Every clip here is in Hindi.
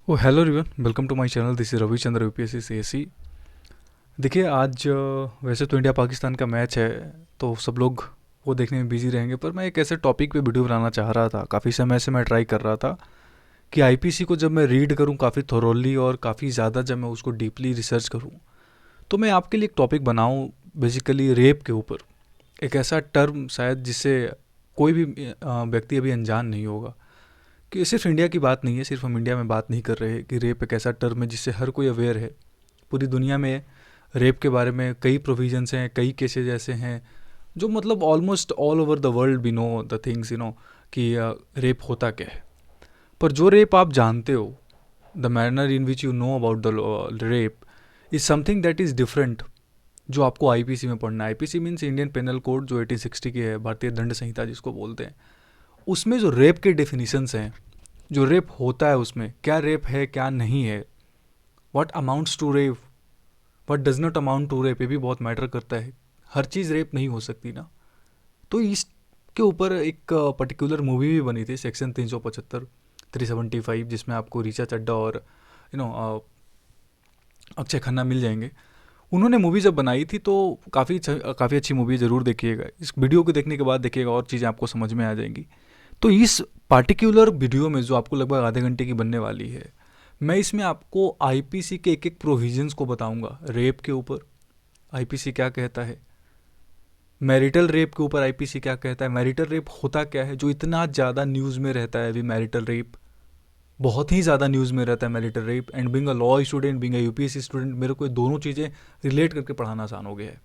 O hello everyone, welcome to my channel. This is Ravichandra UPSC CSC. देखिए आज वैसे तो इंडिया पाकिस्तान का मैच है, तो सब लोग वो देखने में बिजी रहेंगे, पर मैं एक ऐसे टॉपिक पे वीडियो बनाना चाह रहा था। काफ़ी समय से मैं ट्राई कर रहा था कि आईपीसी को जब मैं रीड करूं काफ़ी थोरोली और काफ़ी ज़्यादा जब मैं उसको डीपली रिसर्च करूं, तो मैं आपके लिए एक टॉपिक बनाऊं बेसिकली रेप के ऊपर। एक ऐसा टर्म शायद जिससे कोई भी व्यक्ति अभी अनजान नहीं होगा, कि सिर्फ इंडिया की बात नहीं है, सिर्फ हम इंडिया में बात नहीं कर रहे कि रेप एक ऐसा टर्म है जिससे हर कोई अवेयर है। पूरी दुनिया में रेप के बारे में कई प्रोविजंस हैं, कई केसेज ऐसे हैं जो मतलब almost all over the world we know the things कि रेप होता क्या है। पर जो रेप आप जानते हो, the manner in which you know about the rape is something that is different, जो आपको आईपीसी में पढ़ना है। IPC means Indian penal code, जो 1860 की है, भारतीय दंड संहिता जिसको बोलते हैं। उसमें जो रेप के डेफिनेशंस हैं, जो रेप होता है उसमें क्या रेप है क्या नहीं है, what amounts to rape, what does not amount to rape, ये भी बहुत मैटर करता है। हर चीज़ रेप नहीं हो सकती ना। तो इसके ऊपर एक पर्टिकुलर मूवी भी बनी थी, सेक्शन 375, 375, जिसमें आपको रीचा चड्डा और यू नो अक्षय खन्ना मिल जाएंगे। उन्होंने मूवी जब बनाई थी तो काफ़ी अच्छी मूवी, ज़रूर देखिएगा। इस वीडियो को देखने के बाद देखिएगा और चीज़ें आपको समझ में आ जाएंगी। तो इस पार्टिकुलर वीडियो में जो आपको लगभग आधे घंटे की बनने वाली है, मैं इसमें आपको आईपीसी के एक एक प्रोविजंस को बताऊंगा। रेप के ऊपर आईपीसी क्या कहता है, मैरिटल रेप के ऊपर आईपीसी क्या कहता है, मैरिटल रेप होता क्या है जो इतना ज़्यादा न्यूज़ में रहता है अभी। मैरिटल रेप बहुत ही ज़्यादा न्यूज़ में रहता है, marital rape. And being a law student, being a UPSC student, मेरे को ये दोनों चीज़ें रिलेट करके पढ़ाना आसान हो गया है।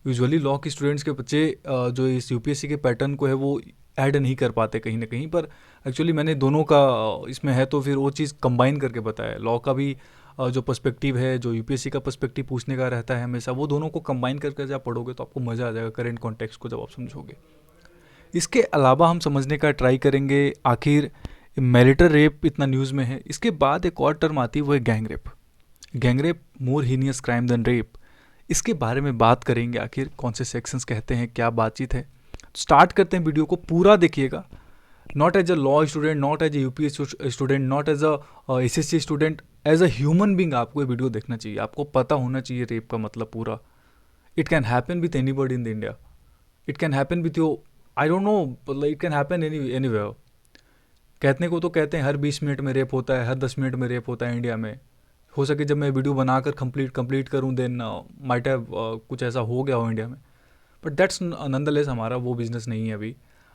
यूजुअली लॉ के स्टूडेंट्स के बच्चे जो इस यूपीएससी के पैटर्न को है वो ऐड नहीं कर पाते कहीं ना कहीं, पर एक्चुअली मैंने दोनों का इसमें है, तो फिर वो चीज़ कंबाइन करके बताया। लॉ का भी जो पर्सपेक्टिव है, जो यूपीएससी का पर्सपेक्टिव पूछने का रहता है हमेशा, वो दोनों को कंबाइन करके जब पढ़ोगे तो आपको मज़ा आ जाएगा करेंट कॉन्टेक्स्ट को जब आप समझोगे। इसके अलावा हम समझने का ट्राई करेंगे आखिर मैरिटल रेप इतना न्यूज़ में है। इसके बाद एक और टर्म आती है, वो है गैंग रेप। गैंग रेप मोर हीनियस क्राइम देन रेप। इसके बारे में बात करेंगे, आखिर कौन से सेक्शंस कहते हैं, क्या बातचीत है। स्टार्ट करते हैं, वीडियो को पूरा देखिएगा। Not as a law student, not as a UPSC student, not as a SSC student, as a human being आपको ये वीडियो देखना चाहिए। आपको पता होना चाहिए रेप का मतलब पूरा। It can happen with any bird in the India, it can happen with your, I don't no, it can happen anywhere. कहने को तो कहते हैं हर 20 मिनट में रेप होता है, हर 10 मिनट में रेप होता है इंडिया में। हो सके जब मैं वीडियो बनाकर कंप्लीट करूँ, देन माइट हैव कुछ ऐसा हो गया हो इंडिया में, बट दैट्स नंदलेस हमारा वो बिजनेस नहीं है अभी।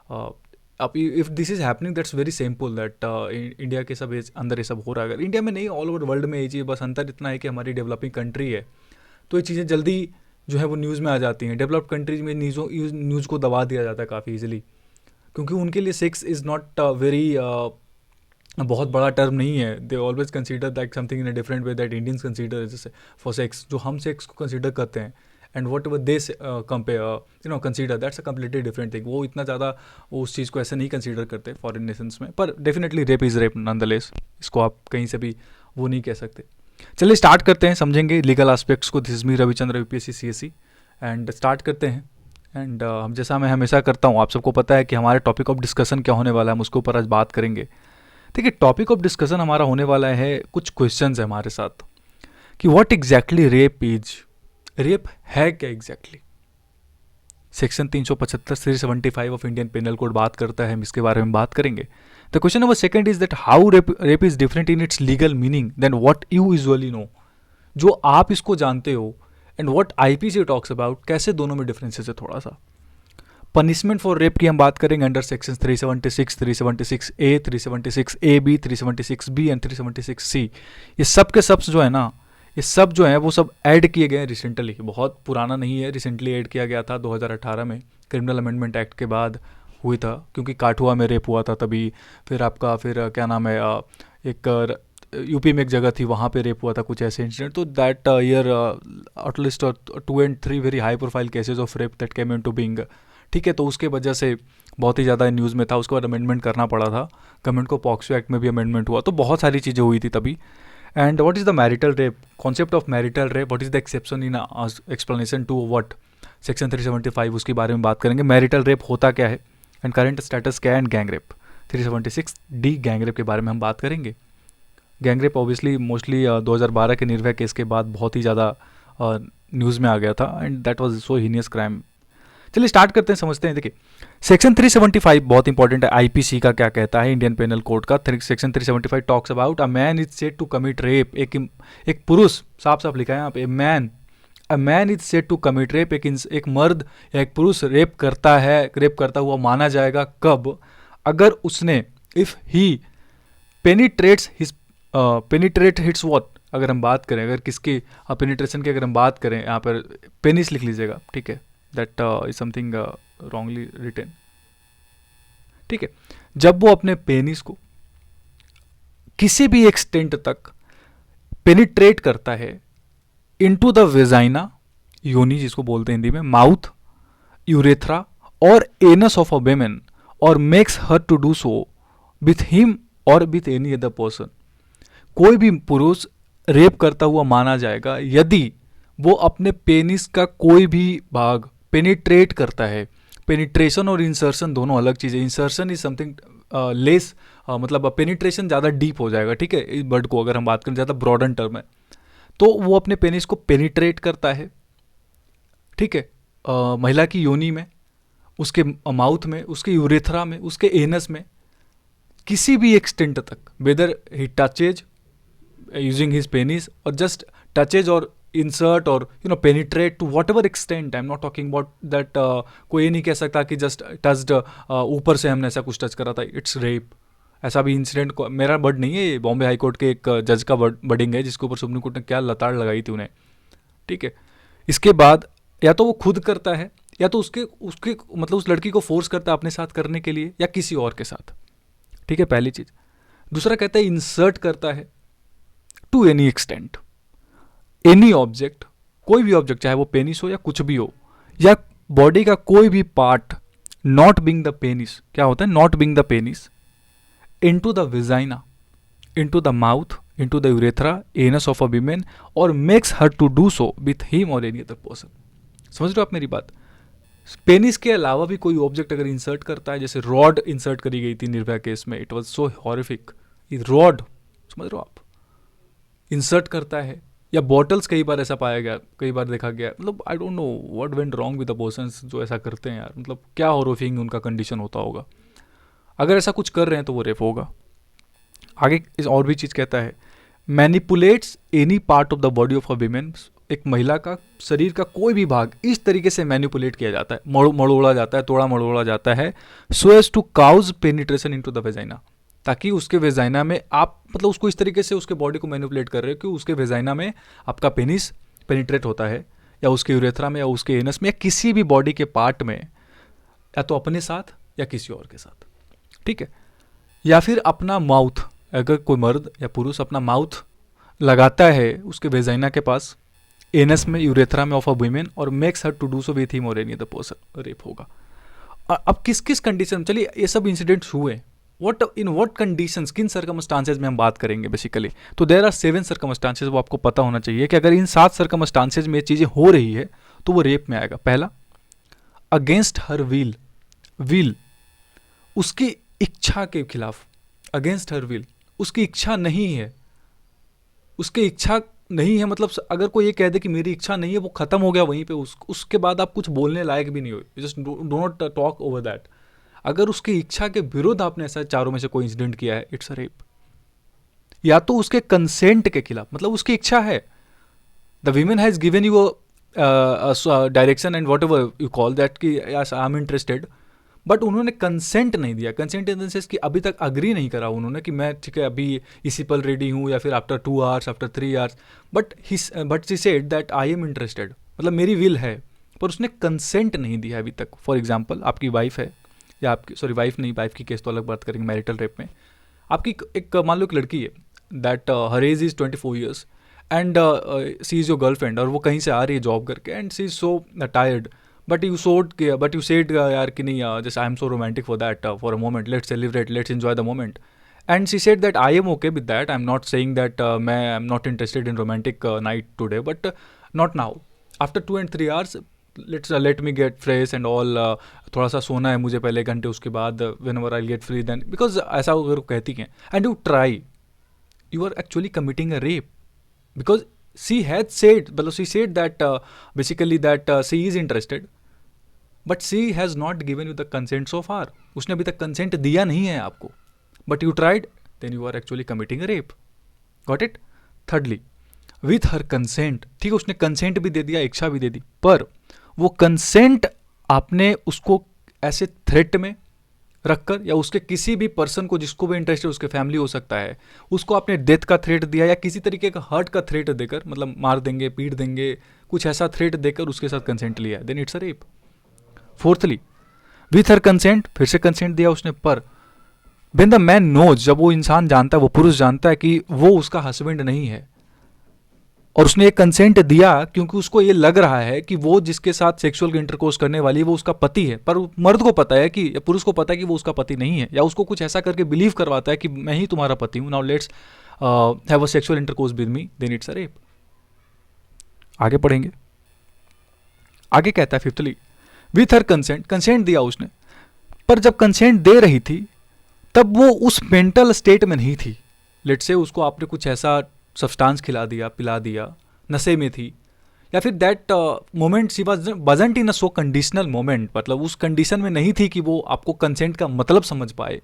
अब if this is happening, that's very simple that India के सब अंदर ये सब हो रहा है। अगर इंडिया में नहीं, ऑल ओवर वर्ल्ड में ये चीज़, बस अंतर इतना है कि हमारी डेवलपिंग कंट्री है, तो ये चीज़ें जल्दी जो है वो न्यूज़ में आ जाती हैं। डेवलप्ड कंट्रीज में न्यूज़ को दबा दिया जाता है काफ़ी ईजिली, क्योंकि उनके लिए सेक्स इज़ नॉट वेरी बहुत बड़ा टर्म नहीं है। They always consider that something in a different way that Indians consider जैसे फॉर सेक्स, जो हम सेक्स को कंसीडर करते हैं, and what ever they compare consider, that's a completely different thing. वो इतना ज़्यादा वो उस चीज़ को ऐसे नहीं कंसीडर करते फॉरेन नेशंस में, पर definitely rape is rape nonetheless. इसको आप कहीं से भी वो नहीं कह सकते। चलिए स्टार्ट करते हैं, समझेंगे लीगल एस्पेक्ट्स को। This is me Ravichandra UPSC CSC, and start करते हैं। एंड हम जैसा मैं हमेशा करता हूँ, आप सबको पता है कि हमारे टॉपिक ऑफ डिस्कशन क्या होने वाला है, हम उसके ऊपर आज बात करेंगे। देखिए टॉपिक ऑफ डिस्कशन हमारा होने वाला है, कुछ क्वेश्चंस है हमारे साथ कि what exactly rape is, rape है क्या exactly. Section 375 375 of Indian penal code बात करता है, हम इसके बारे में बात करेंगे। The question number second is that how rape is different in its legal meaning than what you usually know, जो आप इसको जानते हो, and what IPC talks about, कैसे दोनों में डिफरेंसेस है थोड़ा सा। पनिशमेंट फॉर रेप की हम बात करेंगे under section 376, 376 A, 376 A B, 376 B and 376 C. ये सब के सब जो है ना, ये सब जो है वो सब ऐड किए गए हैं रिसेंटली, बहुत पुराना नहीं है, रिसेंटली ऐड किया गया था 2018 में, क्रिमिनल अमेंडमेंट एक्ट के बाद हुई था, क्योंकि काठुआ में रेप हुआ था तभी। फिर आपका क्या नाम है, एक यूपी में एक जगह थी, वहाँ पे रेप हुआ था, कुछ ऐसे इंसिडेंट। तो that year at least 2 and 3 very high profile cases of rape that came into being. ठीक है, तो उसके वजह से बहुत ही ज़्यादा न्यूज़ में था, उसके बाद अमेंडमेंट करना पड़ा था गवर्नमेंट को, पॉक्सो एक्ट में भी अमेंडमेंट हुआ, तो बहुत सारी चीज़ें हुई थी तभी। And what is the marital rape, concept of marital rape, what is the exception in explanation to what section 375, उसके बारे में बात करेंगे। मैरिटल रेप होता क्या है एंड करंट स्टेटस क्या है, and gang rape 376 D gang rape के बारे में हम बात करेंगे। गैंग रेप ऑब्वियसली मोस्टली 2012 के निर्भया केस के बाद बहुत ही ज़्यादा न्यूज़ में आ गया था, and that was so heinous crime. चलिए स्टार्ट करते हैं, समझते हैं। देखिए सेक्शन 375 बहुत इंपॉर्टेंट है, आईपीसी का क्या कहता है, इंडियन पेनल कोड का। Section 375 talks about a man is said to commit rape. एक पुरुष, साफ साफ लिखा है यहाँ पे, a man is said to commit rape. एक मर्द या एक पुरुष रेप करता है, रेप करता हुआ माना जाएगा कब? अगर उसने, if he penetrates his, penetrate hits what, अगर हम बात करें, अगर किसकी पेनिट्रेशन की अगर हम बात करें, यहाँ पर पेनिस लिख लीजिएगा, ठीक है, that is something wrongly written, ठीक है। जब वो अपने पेनिस को किसी भी एक्सटेंट तक पेनिट्रेट करता है इनटू द वेजाइना, योनि जिसको बोलते हैं हिंदी में, माउथ, यूरेथ्रा और एनस ऑफ अ वेमेन, और makes her to do so with him और विथ एनी अदर पर्सन, कोई भी पुरुष रेप करता हुआ माना जाएगा यदि वो अपने पेनिस का कोई भी भाग पेनिट्रेट करता है। पेनिट्रेशन और इंसर्शन दोनों अलग चीज़ है। इंसर्शन इज समथिंग लेस, मतलब पेनिट्रेशन ज़्यादा डीप हो जाएगा, ठीक है, इस वर्ड को अगर हम बात करें ज़्यादा ब्रॉडन टर्म है, तो वो अपने पेनिस को पेनिट्रेट करता है, ठीक है, महिला की योनि में, उसके माउथ में, उसके यूरेथ्रा में, उसके एनस में, किसी भी एक्सटेंट तक, whether he touches using his penis और जस्ट टचेज और इंसर्ट और penetrate to whatever extent. I am not talking about that, कोई ये नहीं कह सकता कि जस्ट टच्ड, ऊपर से हमने ऐसा कुछ टच करा था, इट्स रेप। ऐसा भी इंसिडेंट को, मेरा वर्ड नहीं है, बॉम्बे हाई कोर्ट के एक जज का वर्डिंग है, जिसके ऊपर सुप्रीम कोर्ट ने क्या लताड़ लगाई थी उन्हें, ठीक है। इसके बाद या तो वो खुद करता है, या तो उसके उसके मतलब उस लड़की को फोर्स करता है अपने साथ करने के लिए, या किसी और के साथ, ठीक है, पहली चीज़। दूसरा कहता है इंसर्ट करता है to any extent, any object, कोई भी ऑब्जेक्ट, चाहे वो पेनिस हो या कुछ भी हो, या बॉडी का कोई भी part, not being the penis, क्या होता है not being the penis, into the vagina, into the mouth, into the urethra, anus of a women, और makes her to do so with him और एनी अदर पर्सन। समझ रहे हो आप मेरी बात? पेनिस के अलावा भी कोई ऑब्जेक्ट अगर इंसर्ट करता है, जैसे रॉड इंसर्ट करी गई थी निर्भया केस में, it was so horrific, rod, समझ रहे हो आप, इंसर्ट करता है, या बॉटल्स, कई बार ऐसा पाया गया, कई बार देखा गया, मतलब आई don't know what went wrong with the persons जो ऐसा करते हैं यार, मतलब क्या हॉरिफिंग उनका कंडीशन होता होगा। अगर ऐसा कुछ कर रहे हैं तो वो रेप होगा। आगे इस और भी चीज़ कहता है, manipulates any part of the body of a women, एक महिला का शरीर का कोई भी भाग इस तरीके से मैनिपुलेट किया जाता है, मड़ोड़ा जाता है, तोड़ा मड़ोड़ा जाता है, so as to cause penetration into the vagina, ताकि उसके वेजाइना में आप, मतलब उसको इस तरीके से उसके बॉडी को मैनिपुलेट कर रहे हो कि उसके वेजाइना में आपका पेनिस पेनिट्रेट होता है, या उसके यूरेथ्रा में, या उसके एनस में, या किसी भी बॉडी के पार्ट में, या तो अपने साथ या किसी और के साथ, ठीक है। या फिर अपना माउथ, अगर कोई मर्द या पुरुष अपना माउथ लगाता है उसके वेजाइना के पास, एनस में, यूरेथ्रा में ऑफ अ वुमेन, और makes her to do so with him और एनी अदर पर्सन, रेप होगा। अब किस किस कंडीशन, चलिए ये सब इंसिडेंट्स हुए, इन व्हाट कंडीशंस, किन सर्कमस्टांसेस में हम बात करेंगे बेसिकली, तो देयर आर 7 सर्कमस्टांसेस, वो आपको पता होना चाहिए कि अगर इन 7 सर्कमस्टांसेस में चीज़ें हो रही है तो वो रेप में आएगा। पहला, अगेंस्ट हर विल, उसकी इच्छा के खिलाफ, अगेंस्ट हर विल, उसकी इच्छा नहीं है, उसकी इच्छा नहीं है, मतलब अगर कोई ये कह दे कि मेरी इच्छा नहीं है, वो खत्म हो गया वहीं पे, उसके बाद आप कुछ बोलने लायक भी नहीं हो, just do not talk over that. अगर उसकी इच्छा के विरुद्ध आपने ऐसा चारों में से कोई इंसिडेंट किया है, इट्स अ रेप। या तो उसके कंसेंट के खिलाफ, मतलब उसकी इच्छा है, the women has given you direction and what ever you call that कि yes I am interested, but उन्होंने कंसेंट नहीं दिया, कंसेंट इन द सेंस कि अभी तक अग्री नहीं करा उन्होंने कि मैं ठीक है अभी इसी पल रेडी हूँ, या फिर after 2 hours, after 3 hours, but she said that I am interested, मतलब मेरी विल है, पर उसने कंसेंट नहीं दिया अभी तक। फॉर एग्जाम्पल, आपकी वाइफ है, या आपकी, सॉरी वाइफ नहीं, वाइफ की केस तो अलग बात करेंगे, मैरिटल रेप में आपकी एक मान लो एक लड़की है, that her age is 24 years, and she is your girlfriend, और वो कहीं से आ रही है जॉब करके, and she is so tired, but you said यार कि नहीं, just I am so romantic for that, for a moment, let's celebrate, let's enjoy the moment, and she said that I am okay with that, I am not saying that मैं I am not interested in romantic night today, but not now, after 2 and 3 hours let me gate fresh and all, थोड़ा सा सोना है मुझे पहले 1 घंटे, उसके बाद whenever I get free then, because ऐसा अगर कहती हैं, and you try, you are actually committing a rape, because she had said, मतलब she said that basically that she is interested, but she has not given you the consent so far. उसने अभी तक consent दिया नहीं है आपको, but you tried, then you are actually committing a rape. Got it? Thirdly, with her consent, ठीक है, उसने consent भी दे दिया, इच्छा भी दे दी, पर वो consent आपने उसको ऐसे थ्रेट में रखकर, या उसके किसी भी पर्सन को जिसको भी इंटरेस्ट है, उसके फैमिली हो सकता है, उसको आपने डेथ का थ्रेट दिया या किसी तरीके का हर्ट का थ्रेट देकर, मतलब मार देंगे, पीट देंगे, कुछ ऐसा थ्रेट देकर उसके साथ कंसेंट लिया, then it's a rape. Fourthly, with her consent, फिर से कंसेंट दिया उसने, पर व्हेन द मैन नोज, जब वो इंसान जानता है, वो पुरुष जानता है कि वो उसका हस्बैंड नहीं है, और उसने एक कंसेंट दिया क्योंकि उसको ये लग रहा है कि वो जिसके साथ सेक्सुअल इंटरकोर्स करने वाली है वो उसका पति है, पर मर्द को पता है कि, या पुरुष को पता है कि वो उसका पति नहीं है, या उसको कुछ ऐसा करके बिलीव करवाता है कि मैं ही तुम्हारा पति हूँ, now let's have a sexual intercourse with me, then it's a rape. आगे पढ़ेंगे. आगे कहता है fifthly, with her consent, consent दिया उसने, पर जब कंसेंट दे रही थी तब वो उस मेंटल स्टेट में नहीं थी. लेट्स से उसको आपने कुछ ऐसा सब्सटेंस खिला दिया, पिला दिया, नशे में थी, या फिर that moment she wasn't in a so conditional moment, मतलब उस कंडीशन में नहीं थी कि वो आपको कंसेंट का मतलब समझ पाए.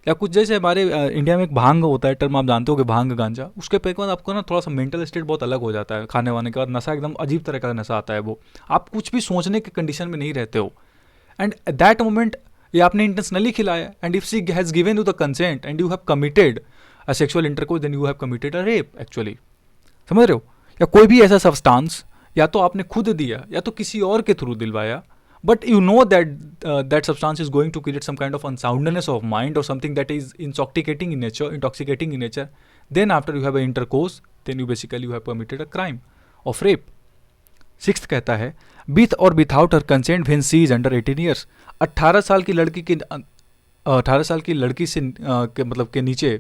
या कुछ जैसे हमारे इंडिया में एक भांग होता है, टर्म आप जानते हो कि भांग गांजा, उसके पे बाद आपको ना थोड़ा सा मेंटल स्टेट बहुत अलग हो जाता है, खाने वाने के बाद नशा एकदम अजीब तरह का नशा आता है, वो आप कुछ भी सोचने के कंडीशन में नहीं रहते हो, एंड दैट मोमेंट ये आपने इंटेंशनली खिलाया, and if she has given you the consent and you have committed a sexual intercourse, then you have committed a rape actually. समझ रहे हो? या कोई भी ऐसा सब्सटेंस या तो आपने खुद दिया या तो किसी और के थ्रू दिलवाया, but you know that that substance is going to create some kind of unsoundness of mind or something that is intoxicating in nature, then after you have an intercourse, then you basically you have committed a crime of rape. Sixth कहता है, with or without her consent when she is under 18 years. 18 साल की लड़की के 18 साल की लड़की से के मतलब के नीचे,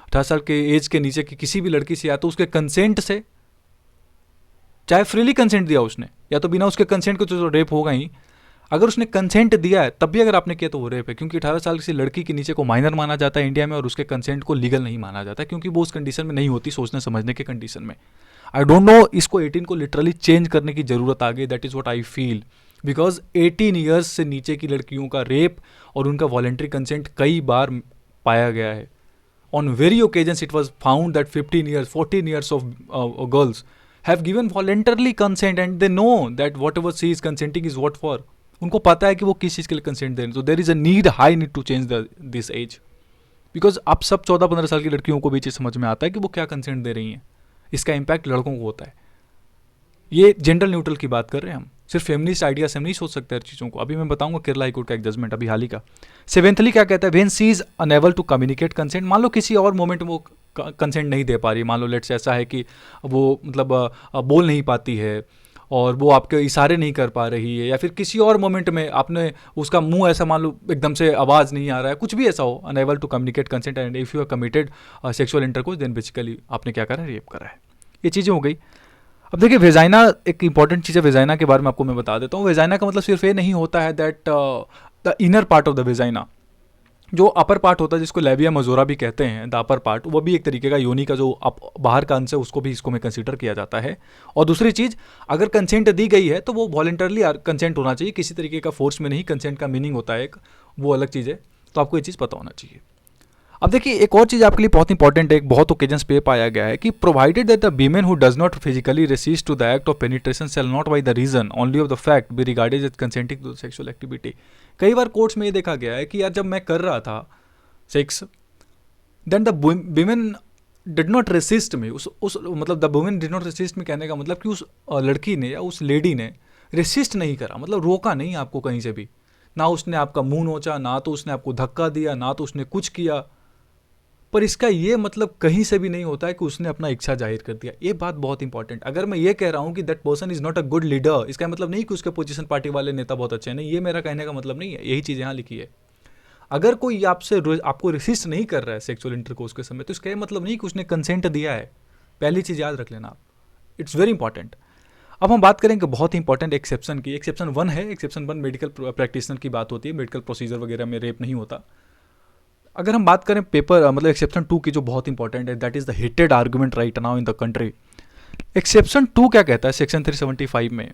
18 साल के एज के नीचे की किसी भी लड़की से, या तो उसके कंसेंट से, चाहे फ्रीली कंसेंट दिया उसने, या तो बिना उसके कंसेंट के तो रेप होगा ही. अगर उसने कंसेंट दिया है तब भी अगर आपने किया तो वो रेप है, क्योंकि 18 साल की लड़की के नीचे को माइनर माना जाता है इंडिया में, और उसके कंसेंट को लीगल नहीं माना जाता, क्योंकि वो उस कंडीशन में नहीं होती, सोचने समझने के कंडीशन में. आई डोंट नो, इसको 18 को लिटरली चेंज करने की जरूरत आ गई, that is what I feel, because 18 years से नीचे की लड़कियों का रेप और उनका वॉलेंट्री कंसेंट कई बार पाया गया है. On very occasions it was found that 15 years 14 years of girls have given voluntarily consent, and they know that what ever see is consenting is what for. उनको पता है कि वो किस चीज़ के लिए कंसेंट दे रहे हैं. तो there is a need, high need to change this age, because आप सब 14-15 साल की लड़कियों को भी चीज़ समझ में आता है कि वो क्या कंसेंट दे रही हैं. इसका इम्पैक्ट लड़कों को होता है. ये जेंडर न्यूट्रल की बात कर रहे हैं हम, सिर्फ फेमिनिस्ट आइडिया से हम नहीं सोच सकते हर चीज़ों को. अभी मैं बताऊंगा केरला हाईकोर्ट का एक जजमेंट अभी हाल ही का. सेवेंथली क्या कहता है, when she is unable to communicate consent. मान लो किसी और मोमेंट में वो कंसेंट नहीं दे पा रही, मान लो लेट्स ऐसा है कि वो मतलब बोल नहीं पाती है और वो आपके इशारे नहीं कर पा रही है, या फिर किसी और मोमेंट में आपने उसका मुंह ऐसा मान लो एकदम से आवाज़ नहीं आ रहा है, कुछ भी ऐसा हो, unable to communicate consent and if you have committed sexual intercourse, then basically आपने क्या करा है, रेप करा है. ये चीज़ें हो गई. अब देखिए वेजाइना एक इंपॉर्टेंट चीज़ है, वेजाइना के बारे में आपको मैं बता देता हूँ. वेजाइना का मतलब सिर्फ ये नहीं होता है that the inner part of the vagina, जो अपर पार्ट होता है जिसको लेबिया मजोरा भी कहते हैं, द अपर पार्ट, वो भी एक तरीके का योनि का जो बाहर का अंश है उसको भी इसको में कंसीडर किया जाता है. और दूसरी चीज़, अगर कंसेंट दी गई है तो वो वॉलंटरली कंसेंट होना चाहिए, किसी तरीके का फोर्स में नहीं. कंसेंट का मीनिंग होता है एक, वो अलग चीज़ है, तो आपको ये चीज़ पता होना चाहिए. अब देखिए एक और चीज़ आपके लिए बहुत इंपॉर्टेंट है, एक बहुत ओकेजन्स पे पाया गया है कि provided that the women who does not physically resist to the act of penetration shall not by the reason only of the fact be regarded as consenting to sexual activity. कई बार कोर्ट्स में ये देखा गया है कि यार जब मैं कर रहा था sex, then the women did not resist में, उस मतलब the women did not resist में कहने का मतलब कि उस लड़की ने या उस लेडी ने रेसिस्ट नहीं करा, मतलब रोका नहीं आपको कहीं से भी, ना उसने आपका मुंह नोचा, ना तो उसने आपको धक्का दिया, ना तो उसने कुछ किया. पर इसका ये मतलब कहीं से भी नहीं होता है कि उसने अपना इच्छा जाहिर कर दिया. ये बात बहुत इंपॉर्टेंट. अगर मैं ये कह रहा हूँ कि that person is not a good leader, इसका मतलब नहीं कि उसके पोजीशन पार्टी वाले नेता बहुत अच्छे हैं, नहीं, ये मेरा कहने का मतलब नहीं है. यही चीज़ यहाँ लिखी है. अगर कोई आपको रेसिस्ट नहीं कर रहा है सेक्सुअल इंटरकोर्स के समय, तो इसका मतलब नहीं कि उसने कंसेंट दिया है. पहली चीज़ याद रख लेना आप, इट्स वेरी इंपॉर्टेंट. अब हम बात करेंगे बहुत इंपॉर्टेंट एक्सेप्शन की. एक्सेप्शन 1 है. एक्सेप्शन 1 मेडिकल प्रैक्टिशनर की बात होती है, मेडिकल प्रोसीजर वगैरह में रेप नहीं होता. अगर हम बात करें पेपर मतलब एक्सेप्शन 2 की, जो बहुत इंपॉर्टेंट है, that is the heated argument right now in the country. Exception 2 क्या कहता है सेक्शन 375 में,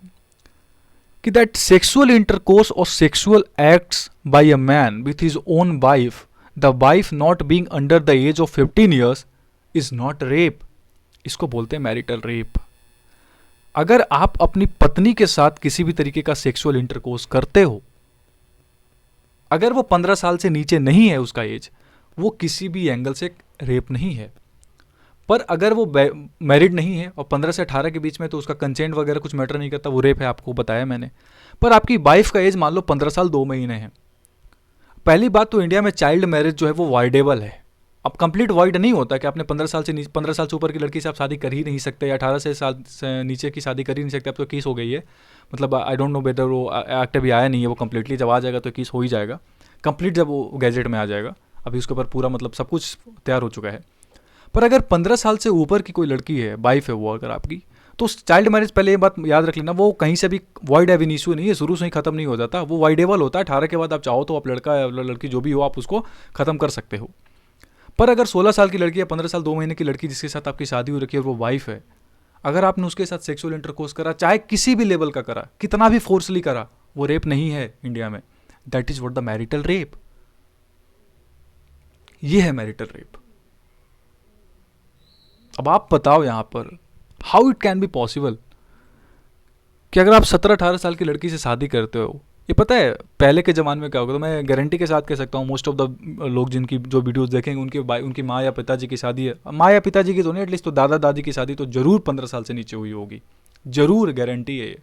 कि दैट सेक्सुअल इंटरकोर्स और sexual acts by a man with his own wife, the wife not being under the age of 15 years is not rape. इसको बोलते हैं मैरिटल रेप। अगर आप अपनी पत्नी के साथ किसी भी तरीके का सेक्सुअल इंटरकोर्स करते हो, अगर वो 15 साल से नीचे नहीं है उसका एज, वो किसी भी एंगल से रेप नहीं है। पर अगर वो मैरिड नहीं है और 15 से 18 के बीच में, तो उसका कंसेंट वगैरह कुछ मैटर नहीं करता, वो रेप है, आपको बताया मैंने। पर आपकी वाइफ का एज मान लो 15 साल 2 महीने है। पहली बात तो इंडिया में चाइल्ड मैरिज जो है वो वॉइडेबल है। अब कंप्लीट वॉइड नहीं होता कि आपने 15 साल से ऊपर की लड़की से आप शादी कर ही नहीं सकते, या 18 साल से नीचे की शादी कर ही नहीं सकते। अब तो केस हो गई है, मतलब आई डोंट नो बेटर, वो एक्ट अभी आया नहीं है, वो कंप्लीटली जब आ जाएगा तो केस हो ही जाएगा कंप्लीट, जब वो गैजेट में आ जाएगा। अभी उसके ऊपर पूरा मतलब सब कुछ तैयार हो चुका है। पर अगर 15 साल से ऊपर की कोई लड़की है, वाइफ है वो अगर आपकी, तो चाइल्ड मैरिज, पहले ये बात याद रख लेना, वो कहीं से भी वॉइड एव इशू नहीं है, शुरू से ही खत्म नहीं हो जाता, वो वाइडेबल होता है। 18 के बाद आप चाहो तो आप लड़का या लड़की जो भी हो, आप उसको खत्म कर सकते हो। पर अगर 16 साल की लड़की या 15 साल 2 महीने की लड़की जिसके साथ आपकी शादी हो रखी है और वो वाइफ है, अगर आपने उसके साथ सेक्सुअल इंटरकोर्स करा, चाहे किसी भी लेवल का करा, कितना भी फोर्सली करा, वो रेप नहीं है इंडिया में। That is what the marital rape. ये है मैरिटल रेप। अब आप बताओ यहां पर how it can be possible कि अगर आप 17-18 साल की लड़की से शादी करते हो, ये पता है पहले के ज़माने में क्या होगा, तो मैं गारंटी के साथ कह सकता हूँ, मोस्ट ऑफ द लोग जिनकी जो वीडियोस देखेंगे उनकी माँ या पिताजी की शादी है, माँ या पिताजी की तो नहीं, एटलीस्ट तो दादा दादी की शादी तो जरूर 15 साल से नीचे हुई होगी, जरूर, गारंटी है ये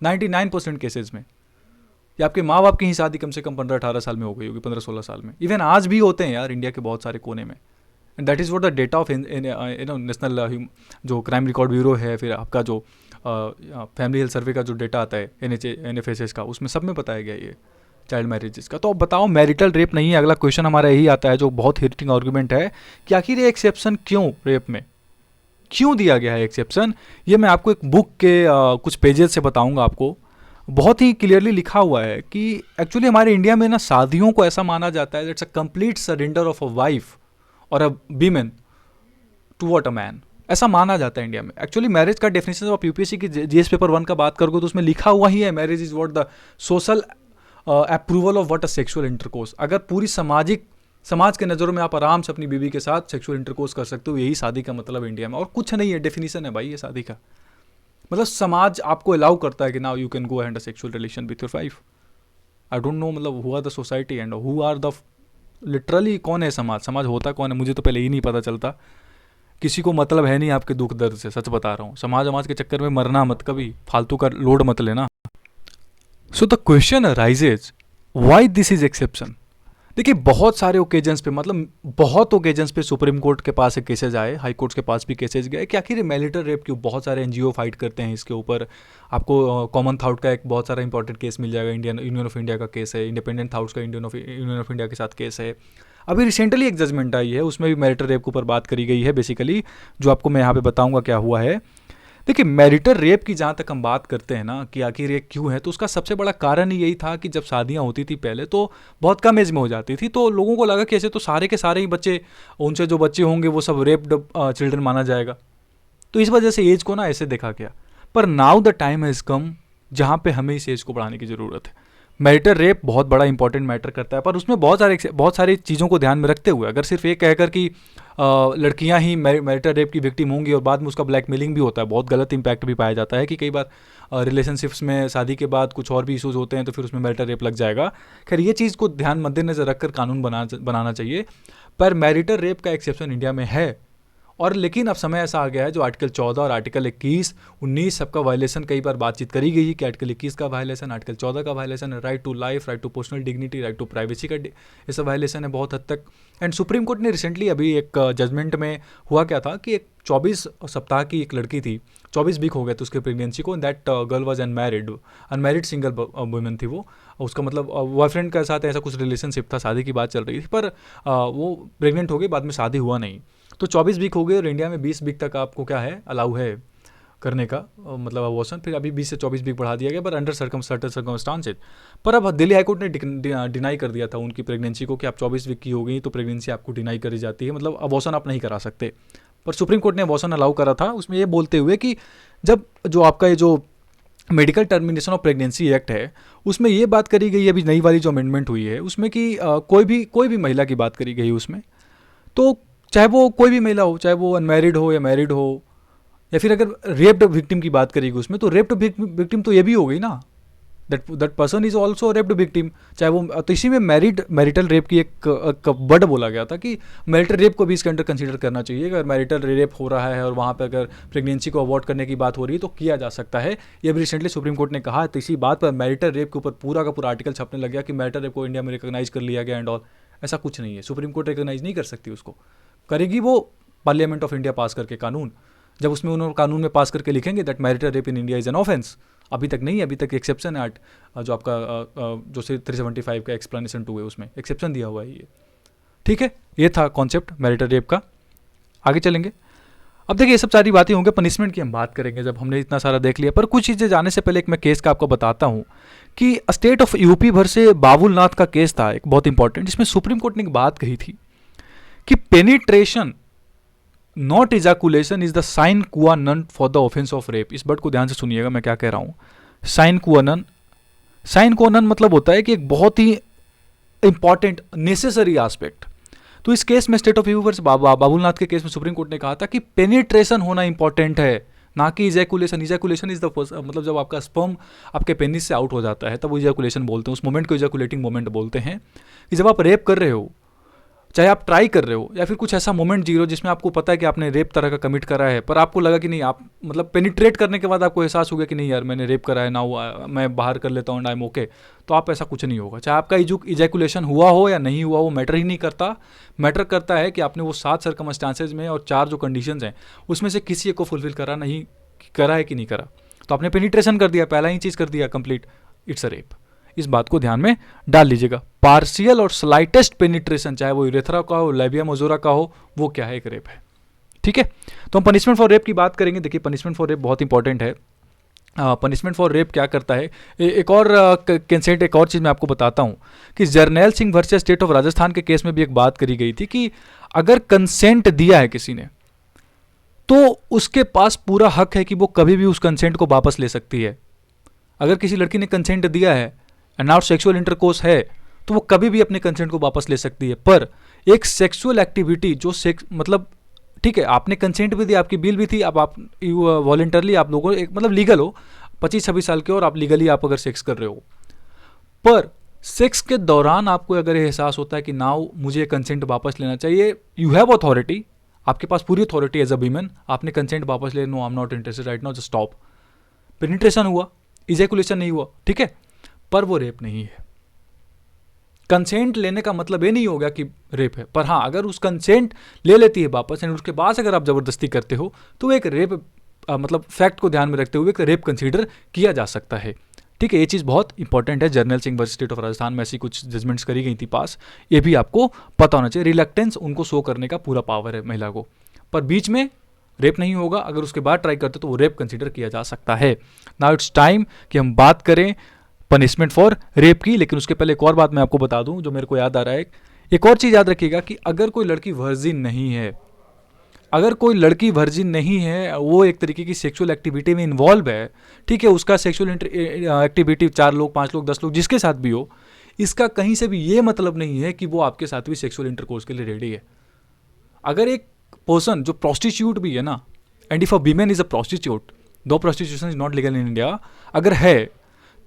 99% केसेज में। या आपके माँ बाप की ही शादी कम से कम 15-18 साल में हो गई होगी, 15-16 साल में। इवन आज भी होते हैं यार इंडिया के बहुत सारे कोने में। And that is what the data of national जो क्राइम रिकॉर्ड ब्यूरो है, फिर आपका जो फैमिली हेल्थ सर्वे का जो डेटा आता है NFHS का, उसमें सब में बताया गया ये चाइल्ड मैरिजेस का। तो अब बताओ मैरिटल रेप नहीं है। अगला क्वेश्चन हमारा यही आता है जो बहुत हिटिंग आर्गुमेंट है कि आखिर ये एक्सेप्शन क्यों रेप में क्यों दिया गया है एक्सेप्शन। ये मैं आपको एक बुक के कुछ पेजेस से बताऊंगा। आपको बहुत ही क्लियरली लिखा हुआ है कि एक्चुअली हमारे इंडिया में ना शादियों को ऐसा माना जाता है that's a complete surrender of a wife और a women toward a man, ऐसा माना जाता है इंडिया में। एक्चुअली मैरिज का डेफिनेशन आप यूपीएससी की जीएस पेपर 1 का बात करोगे तो उसमें लिखा हुआ ही है, marriage is what the social approval of what a sexual intercourse. अगर पूरी समाज के नज़रों में आप आराम से अपनी बीवी के साथ सेक्सुअल इंटरकोर्स कर सकते हो, यही शादी का मतलब इंडिया में, और कुछ नहीं है। डेफिनेशन है भाई ये शादी का, मतलब समाज आपको अलाउ करता है कि now you can go hand a sexual relation with your wife. I don't know मतलब who are the society and who are the literally कौन है समाज होता कौन है, मुझे तो पहले ही नहीं पता चलता। किसी को मतलब है नहीं आपके दुख दर्द से, सच बता रहा हूँ। समाज के चक्कर में मरना मत, कभी फालतू का लोड मत लेना। So the question arises why this is exception. देखिए बहुत सारे ओकेजन्स पे, मतलब बहुत ओकेजन्स पे सुप्रीम कोर्ट के पास एक केसेज आए, हाई कोर्ट के पास भी केसेज गए कि आखिर मैरिटल रेप क्यों। बहुत सारे एनजीओ फाइट करते हैं इसके ऊपर। आपको कॉमन थाउट का एक बहुत सारा इंपॉर्टेंट केस मिल जाएगा, इंडियन यूनियन ऑफ इंडिया का केस है, इंडिपेंडेंट थाउट्स का यूनियन ऑफ इंडिया के साथ केस है। अभी रिसेंटली एक जजमेंट आई है, उसमें भी मैरिटल रेप के ऊपर बात करी गई है बेसिकली, जो आपको मैं यहाँ पे बताऊंगा क्या हुआ है। देखिए मैरिटल रेप की जहाँ तक हम बात करते हैं ना कि आखिर ये क्यों है, तो उसका सबसे बड़ा कारण ही यही था कि जब शादियाँ होती थी पहले तो बहुत कम एज में हो जाती थी, तो लोगों को लगा कि ऐसे तो सारे के सारे ही बच्चे, उनसे जो बच्चे होंगे वो सब रेप्ड चिल्ड्रन माना जाएगा, तो इस वजह से एज को ना ऐसे देखा गया। पर now the time has come जहाँ पे हमें इस एज को बढ़ाने की ज़रूरत है। मैरिटल रेप बहुत बड़ा इंपॉर्टेंट मैटर करता है, पर उसमें बहुत सारी चीज़ों को ध्यान में रखते हुए, अगर सिर्फ ये कहकर कि लड़कियां ही मैरिटल रेप की विक्टिम होंगी और बाद में उसका ब्लैकमेलिंग भी होता है, बहुत गलत इंपैक्ट भी पाया जाता है कि कई बार रिलेशनशिप्स में शादी के बाद कुछ और भी इशूज़ होते हैं तो फिर उसमें मैरिटल रेप लग जाएगा। खैर ये चीज़ को ध्यान मद्देनजर रखकर कानून बनाना चाहिए। पर मैरिटल रेप का एक्सेप्शन इंडिया में है, और लेकिन अब समय ऐसा आ गया है जो आर्टिकल 14 और आर्टिकल 21, 19 सबका वायलेशन कई बार बातचीत करी गई है कि आर्टिकल 21 का वायलेशन, आर्टिकल 14 का वायलेशन है, right to life, right to personal dignity, right to privacy का ये सब वायलेशन है बहुत हद तक। एंड सुप्रीम कोर्ट ने रिसेंटली अभी एक जजमेंट में हुआ क्या था कि एक 24 सप्ताह की एक लड़की थी, 24 वीक हो गए थे उसके प्रेगनेंसी को, that girl was unmarried single women थी वो। उसका मतलब बॉयफ्रेंड के साथ ऐसा कुछ रिलेशनशिप था, शादी की बात चल रही थी, पर वो प्रेग्नेंट हो गई, बाद में शादी हुआ नहीं। तो 24 वीक हो गए और इंडिया में 20 वीक तक आपको क्या है अलाउ है करने का, मतलब अबॉर्शन, फिर अभी 20 से 24 वीक बढ़ा दिया गया, पर अंडर सर्टन सर्कमस्टांसेज। पर अब दिल्ली हाईकोर्ट ने डिनाई कर दिया था उनकी प्रेगनेंसी को कि आप 24 वीक की हो गई तो प्रेगनेंसी आपको डिनाई करी जाती है, मतलब अबॉर्शन आप नहीं करा सकते। पर सुप्रीम कोर्ट ने अबॉर्शन अलाउ करा था, उसमें ये बोलते हुए कि जब जो आपका ये जो medical termination of pregnancy act है उसमें ये बात करी गई है, अभी नई वाली जो अमेंडमेंट हुई है उसमें कि कोई भी महिला की बात करी गई उसमें, तो चाहे वो कोई भी महिला हो, चाहे वो अनमैरिड हो या मैरिड हो, या फिर अगर रेप्ड विक्टिम की बात करेगी उसमें, तो रेप्ड विक्टिम तो ये भी हो गई ना, that person is also raped victim. चाहे वो, तो इसी में मैरिटल रेप की एक वर्ड बोला गया था कि मैरिटल रेप को भी इसके अंडर कंसीडर करना चाहिए। अगर मैरिटल रेप हो रहा है और वहाँ पर अगर प्रेगनेंसी को अवॉइड करने की बात हो रही है तो किया जा सकता है। ये भी रिसेंटली सुप्रीम कोर्ट ने कहा, तो इसी बात पर मैरिटल रेप के ऊपर पूरा का पूरा आर्टिकल छपने लग गया कि मैरिटल रेप को इंडिया में रिकॉग्नाइज कर लिया गया एंड ऑल। ऐसा कुछ नहीं है, सुप्रीम कोर्ट रिकॉग्नाइज नहीं कर सकती उसको, करेगी वो पार्लियामेंट ऑफ इंडिया पास करके कानून। जब उसमें उन्होंने कानून में पास करके लिखेंगे that marital rape in India is an offence. अभी तक नहीं है, अभी तक एक्सेप्शन एक्ट जो आपका जो 375 का एक्सप्लेनेशन 2 है उसमें एक्सेप्शन दिया हुआ है ये। ठीक है, ये था कॉन्सेप्ट मैरिटल रेप का। आगे चलेंगे। अब देखिए ये सब सारी बातें होंगी, पनिशमेंट की हम बात करेंगे जब हमने इतना सारा देख लिया। पर कुछ चीज़ें जाने से पहले एक मैं केस का आपको बताता हूँ कि स्टेट ऑफ यूपी भर से बाबुलनाथ का केस था एक बहुत इंपॉर्टेंट, जिसमें सुप्रीम कोर्ट ने एक बात कही थी कि penetration not ejaculation is the sine qua non for the offence of rape. इस वर्ड को ध्यान से सुनिएगा मैं क्या कह रहा हूँ। Sign qua none, sign qua none मतलब होता है कि एक बहुत ही इंपॉर्टेंट नेसेसरी एस्पेक्ट। तो इस केस में state of UP versus Babulnath के केस में सुप्रीम कोर्ट ने कहा था कि पेनिट्रेशन होना इंपॉर्टेंट है, ना कि इजैकुलेशन। इजैकुलेशन इज द मतलब जब आपका स्पर्म आपके पेनिस से आउट हो जाता है तब वो इजैकुलेशन बोलते हैं, उस मोमेंट को इजैकुलेटिंग मोमेंट बोलते हैं। कि जब आप रेप कर रहे हो, चाहे आप ट्राई कर रहे हो या फिर कुछ ऐसा मोमेंट जी रहे हो जिसमें आपको पता है कि आपने रेप तरह का कमिट करा है, पर आपको लगा कि नहीं, आप मतलब पेनिट्रेट करने के बाद आपको एहसास हो गया कि नहीं यार मैंने रेप करा है ना, मैं बाहर कर लेता हूँ एंड आई एम ओके, तो आप ऐसा कुछ नहीं होगा। चाहे आपका इजैकुलेशन हुआ हो या नहीं हुआ, वो मैटर ही नहीं करता। मैटर करता है कि आपने वो 7 सर्कमस्टांसेज में और 4 जो कंडीशंस हैं उसमें से किसी एक को फुलफिल करा नहीं करा है कि नहीं करा। तो आपने पेनिट्रेशन कर दिया, पहला ही चीज़ कर दिया कंप्लीट, इट्स अ रेप। इस बात को ध्यान में डाल लीजिएगा। पार्शियल और स्लाइटेस्ट पेनिट्रेशन, चाहे वो यूरेथ्रा का हो, लैबिया मजोरा का हो, वो क्या है, एक रेप है। ठीक है, तो हम पनिशमेंट फॉर रेप की बात करेंगे। देखिए पनिशमेंट फॉर रेप बहुत इंपॉर्टेंट है। पनिशमेंट फॉर रेप क्या करता है, एक और कंसेंट, एक और चीज़ मैं आपको बताता हूँ कि Jarnail Singh versus state of Rajasthan के केस में भी एक बात करी गई थी कि अगर कंसेंट दिया है किसी ने तो उसके पास पूरा हक है कि वो कभी भी उस कंसेंट को वापस ले सकती है। अगर किसी लड़की ने कंसेंट दिया है एंड नाउ सेक्सुअल इंटरकोर्स है तो वो कभी भी अपने कंसेंट को वापस ले सकती है। पर एक सेक्सुअल एक्टिविटी जो सेक्स मतलब ठीक है, आपने कंसेंट भी दी, आपकी बिल भी थी, अब आप वॉलंटरली आप लोगों एक मतलब लीगल हो, 25-26 साल के और आप लीगली आप अगर सेक्स कर रहे हो, पर सेक्स के दौरान आपको अगर एहसास होता है कि नाउ मुझे कंसेंट वापस लेना चाहिए, यू हैव अथॉरिटी, आपके पास पूरी अथॉरिटी एज अ वीमेन, आपने कंसेंट वापस ले, no I am not interested right now, just stop. Penetration हुआ, इजैकुलेशन नहीं हुआ, ठीक है, पर वो रेप नहीं है। कंसेंट लेने का मतलब ये नहीं होगा कि रेप है, पर हाँ अगर उस कंसेंट ले लेती है वापस एंड उसके बाद अगर आप जबरदस्ती करते हो तो एक रेप मतलब फैक्ट को ध्यान में रखते हुए एक रेप कंसीडर किया जा सकता है। ठीक है, ये चीज़ बहुत इंपॉर्टेंट है। Journal Singh versus state of Rajasthan में ऐसी कुछ जजमेंट्स करी गई थी पास, ये भी आपको पता होना चाहिए। रिलक्टेंस उनको शो करने का पूरा पावर है महिला को, पर बीच में रेप नहीं होगा। अगर उसके बाद ट्राई करते तो वो रेप कंसीडर किया जा सकता है। नाउ इट्स टाइम कि हम बात करें पनिशमेंट फॉर रेप की, लेकिन उसके पहले एक और बात मैं आपको बता दूं जो मेरे को याद आ रहा है। एक और चीज़ याद रखिएगा कि अगर कोई लड़की वर्जिन नहीं है, अगर कोई लड़की वर्जिन नहीं है, वो एक तरीके की सेक्सुअल एक्टिविटी में इन्वॉल्व है, ठीक है, उसका सेक्सुअल एक्टिविटी 4 लोग 5 लोग 10 लोग जिसके साथ भी हो, इसका कहीं से भी ये मतलब नहीं है कि वो आपके साथ भी सेक्सुअल इंटरकोर्स के लिए रेडी है। अगर एक पर्सन जो प्रोस्टिट्यूट भी है ना, and if a women is a prostitute, though prostitution is not legal in India, अगर है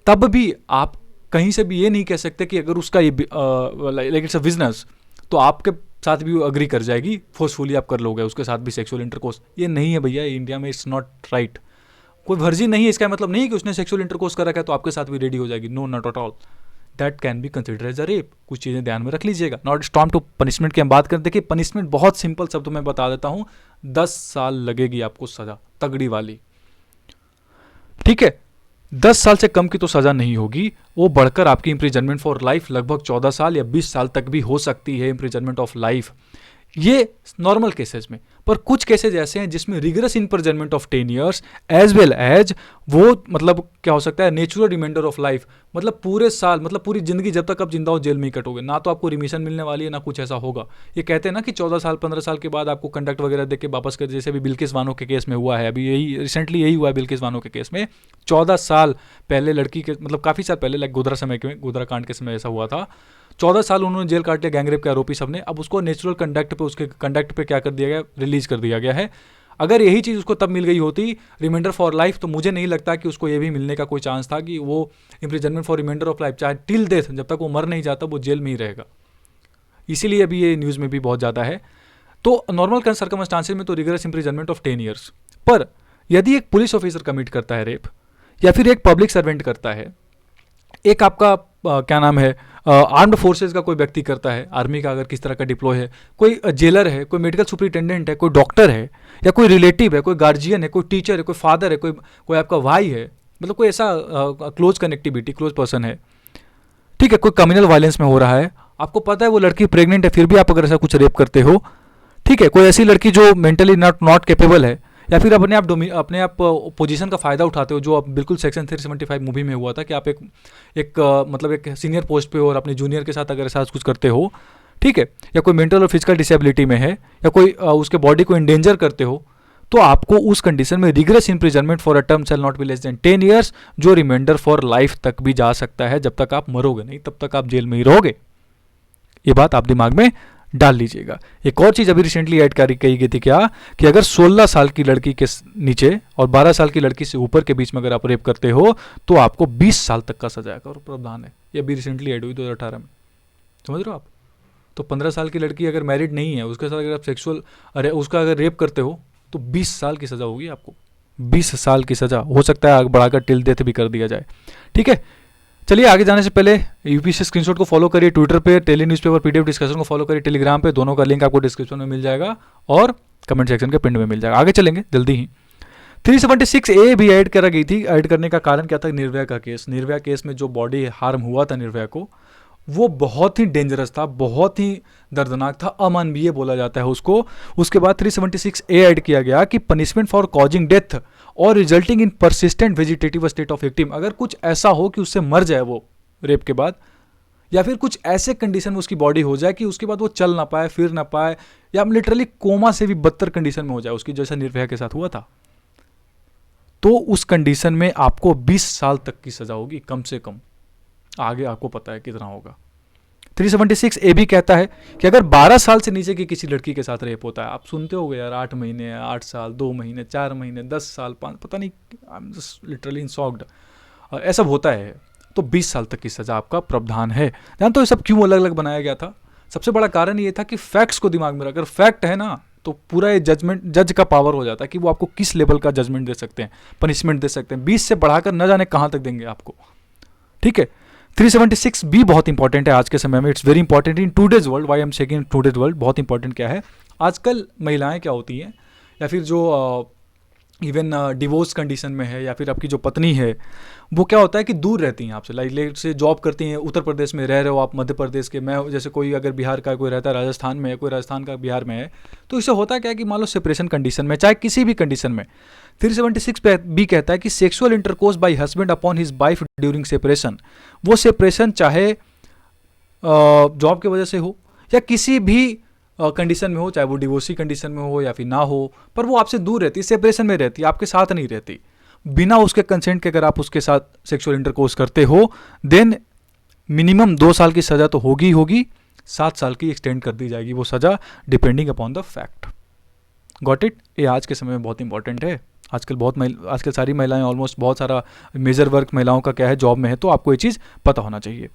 तब भी आप कहीं से भी ये नहीं कह सकते कि अगर उसका ये लाइक इट्स अ बिजनेस तो आपके साथ भी वो अग्री कर जाएगी, फोर्सफुली आप कर लोगे उसके साथ भी सेक्सुअल इंटरकोर्स। ये नहीं है भैया, इंडिया में इट्स नॉट राइट। कोई वर्जिन नहीं है इसका मतलब नहीं है कि उसने सेक्सुअल इंटरकोर्स कर रखा है तो आपके साथ भी रेडी हो जाएगी। No, not at all, that can be consider as a rape. कुछ चीज़ें ध्यान में रख लीजिएगा। नॉट स्टॉम टू पनिशमेंट की हम बात करें, देखिए पनिशमेंट बहुत सिंपल शब्दों में बता देता हूँ, 10 साल लगेगी आपको सजा, तगड़ी वाली। ठीक है, 10 साल से कम की तो सज़ा नहीं होगी, वो बढ़कर आपकी इम्प्रिजनमेंट फॉर लाइफ लगभग 14 साल या 20 साल तक भी हो सकती है, इम्प्रिजनमेंट ऑफ लाइफ। ये नॉर्मल केसेस में। पर कुछ केसेज ऐसे हैं जिसमें rigorous imprisonment of 10 years as well as वो मतलब क्या हो सकता है नेचुरल रिमाइंडर ऑफ लाइफ, मतलब पूरे साल मतलब पूरी जिंदगी जब तक आप जिंदा हो जेल में ही कटोगे, ना तो आपको रिमिशन मिलने वाली है ना कुछ ऐसा होगा। ये कहते हैं ना कि 14 साल 15 साल के बाद आपको कंडक्ट वगैरह देख के वापस कर, जैसे अभी बिल्किस बानो के केस में हुआ है, अभी यही रिसेंटली यही हुआ है बिल्किस बानो के केस में। 14 साल पहले लड़की के मतलब काफ़ी साल पहले लाइक गोधरा समय के गोधरा कांड के समय ऐसा हुआ था। 14 साल उन्होंने जेल काट लिया गैंगरेप के आरोपी सबने, अब उसको नेचुरल कंडक्ट पे उसके कंडक्ट पे क्या कर दिया गया, रिलीज कर दिया गया है। अगर यही चीज़ उसको तब मिल गई होती रिमाइंडर फॉर लाइफ, तो मुझे नहीं लगता कि उसको ये भी मिलने का कोई चांस था कि वो imprisonment for remainder of life चाहे टिल डेथ, जब तक वो मर नहीं जाता वो जेल में ही रहेगा। इसीलिए अभी ये न्यूज़ में भी बहुत ज़्यादा है। तो नॉर्मल सर्कमस्टांसेस में तो रिगरस इम्प्रिजनमेंट ऑफ 10 ईयर्स, पर यदि एक पुलिस ऑफिसर कमिट करता है रेप, या फिर एक पब्लिक सर्वेंट करता है, एक आपका क्या नाम है आर्म्ड फोर्सेज का कोई व्यक्ति करता है, आर्मी का अगर किस तरह का डिप्लॉय है, कोई जेलर है, कोई मेडिकल सुपरिटेंडेंट है, कोई डॉक्टर है, या कोई रिलेटिव है, कोई गार्जियन है, कोई टीचर है, कोई फादर है, कोई आपका भाई है, मतलब कोई ऐसा क्लोज कनेक्टिविटी क्लोज पर्सन है, ठीक है, कोई कम्युनल वायलेंस में हो रहा है, आपको पता है वो लड़की प्रेग्नेंट है, फिर भी आप अगर ऐसा कुछ रेप करते हो, ठीक है, कोई ऐसी लड़की जो मेंटली नॉट कैपेबल है, या फिर अपने आप पोजीशन का फ़ायदा उठाते हो, जो आप बिल्कुल सेक्शन 375 मूवी में हुआ था कि आप मतलब एक सीनियर पोस्ट पे हो और अपने जूनियर के साथ अगर ऐसा कुछ करते हो, ठीक है, या कोई मेंटल और फिजिकल डिसेबिलिटी में है, या कोई उसके बॉडी को इंडेंजर करते हो, तो आपको उस कंडीशन में rigorous imprisonment for a term shall not be less than 10 years, जो रिमाइंडर फॉर लाइफ तक भी जा सकता है। जब तक आप मरोगे नहीं तब तक आप जेल में ही रहोगे। ये बात आप दिमाग में डाल लीजिएगा। एक और चीज़ अभी रिसेंटली ऐड करी गई थी क्या, कि अगर 16 साल की लड़की के नीचे और 12 साल की लड़की से ऊपर के बीच में अगर आप रेप करते हो तो आपको 20 साल तक का सजा का प्रावधान है। ये अभी रिसेंटली ऐड हुई 2018 में, समझ रहे हो आप। तो 15 साल की लड़की अगर मैरिड नहीं है, उसके साथ अगर आप उसका अगर रेप करते हो तो 20 साल की सज़ा होगी आपको, 20 साल की सज़ा, हो सकता है बढ़ाकर टिल डेथ भी कर दिया जाए। ठीक है, चलिए आगे जाने से पहले यूपीएससी स्क्रीनशॉट को फॉलो करिए, ट्विटर पे टेली न्यूज़पेपर पीडीएफ डिस्कशन को फॉलो करिए, टेलीग्राम पे, दोनों का लिंक आपको डिस्क्रिप्शन में मिल जाएगा और कमेंट सेक्शन के पिन में मिल जाएगा। आगे चलेंगे जल्दी ही। 376A भी ऐड करा गई थी। ऐड करने का कारण क्या था, निर्भया का केस। निर्भया केस में जो बॉडी हार्म हुआ था निर्भया को, वो बहुत ही डेंजरस था, बहुत ही दर्दनाक था, अमानवीय बोला जाता है उसको। उसके बाद 376A ऐड किया गया कि पनिशमेंट फॉर कॉजिंग डेथ और resulting in persistent vegetative state of victim, अगर कुछ ऐसा हो कि उससे मर जाए वो रेप के बाद, या फिर कुछ ऐसे कंडीशन में उसकी बॉडी हो जाए कि उसके बाद वो चल ना पाए, फिर ना पाए, या लिटरली कोमा से भी बदतर कंडीशन में हो जाए उसकी, जैसा निर्भया के साथ हुआ था, तो उस कंडीशन में आपको 20 साल तक की सजा होगी कम से कम। आगे आपको पता है कितना होगा। 376A भी कहता है कि अगर 12 साल से नीचे की किसी लड़की के साथ रेप होता है, आप सुनते हो यार 8 महीने, 8 साल, 2 महीने, 4 महीने, 10 साल, 5, पता नहीं, I am just literally in shocked, ऐसा होता है, तो 20 साल तक की सज़ा आपका प्रावधान है। जानते हो ये सब क्यों अलग अलग बनाया गया था? सबसे बड़ा कारण ये था कि फैक्ट्स को दिमाग में रखकर, फैक्ट है ना, तो पूरा ये जज का पावर हो जाता है कि वो आपको किस लेवल का जजमेंट दे सकते हैं, पनिशमेंट दे सकते हैं। 20 से बढ़ाकर न जाने कहाँ तक देंगे आपको। ठीक है, 376 भी बहुत इंपॉर्टेंट है आज के समय में। It's very important in today's world. Why I'm seeking today's world बहुत इंपॉर्टेंट क्या है, आजकल महिलाएं क्या होती हैं, या फिर जो इवन डिवोर्स कंडीशन में है, या फिर आपकी जो पत्नी है, वो क्या होता है कि दूर रहती हैं आपसे, लाइक लेट से जॉब करती हैं, उत्तर प्रदेश में रह रहे हो आप, मध्य प्रदेश के, मैं जैसे कोई अगर बिहार का कोई रहता है राजस्थान में है, कोई राजस्थान का बिहार में है, तो इससे होता क्या है कि मान लो सेपरेशन कंडीशन में, चाहे किसी भी कंडीशन में, 376 भी कहता है कि sexual intercourse bye husband upon his wife during separation, वो सेपरेशन चाहे जॉब की वजह से हो या किसी भी कंडीशन में हो, चाहे वो डिवोर्सी कंडीशन में हो या फिर ना हो, पर वो आपसे दूर रहती है, सेपरेशन में रहती है, आपके साथ नहीं रहती, बिना उसके कंसेंट के अगर आप उसके साथ सेक्सुअल इंटरकोर्स करते हो, देन मिनिमम 2 साल की सज़ा तो होगी होगी, 7 साल की एक्सटेंड कर दी जाएगी वो सज़ा, depending upon the fact. Got it? ये आज के समय में बहुत इंपॉर्टेंट है। आजकल सारी महिलाएं, ऑलमोस्ट बहुत सारा मेजर वर्क महिलाओं का क्या है, जॉब में है, तो आपको ये चीज़ पता होना चाहिए।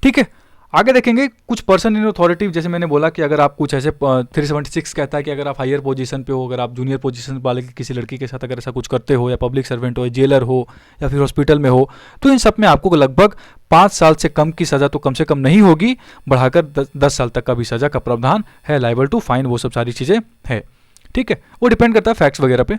ठीक है, आगे देखेंगे कुछ पर्सन इन अथॉरिटी, जैसे मैंने बोला कि अगर आप कुछ ऐसे 376 कहता है कि अगर आप हायर पोजीशन पे हो, अगर आप जूनियर पोजीशन वाले किसी लड़की के साथ अगर ऐसा कुछ करते हो, या पब्लिक सर्वेंट हो, या जेलर हो, या फिर हॉस्पिटल में हो, तो इन सब में आपको लगभग 5 साल से कम की सज़ा तो कम से कम नहीं होगी, बढ़ाकर 10 साल तक का भी सज़ा का प्रावधान है, लाइबल टू फाइन, वो सब सारी चीज़ें है। ठीक है, वो डिपेंड करता है फैक्ट्स वगैरह पे।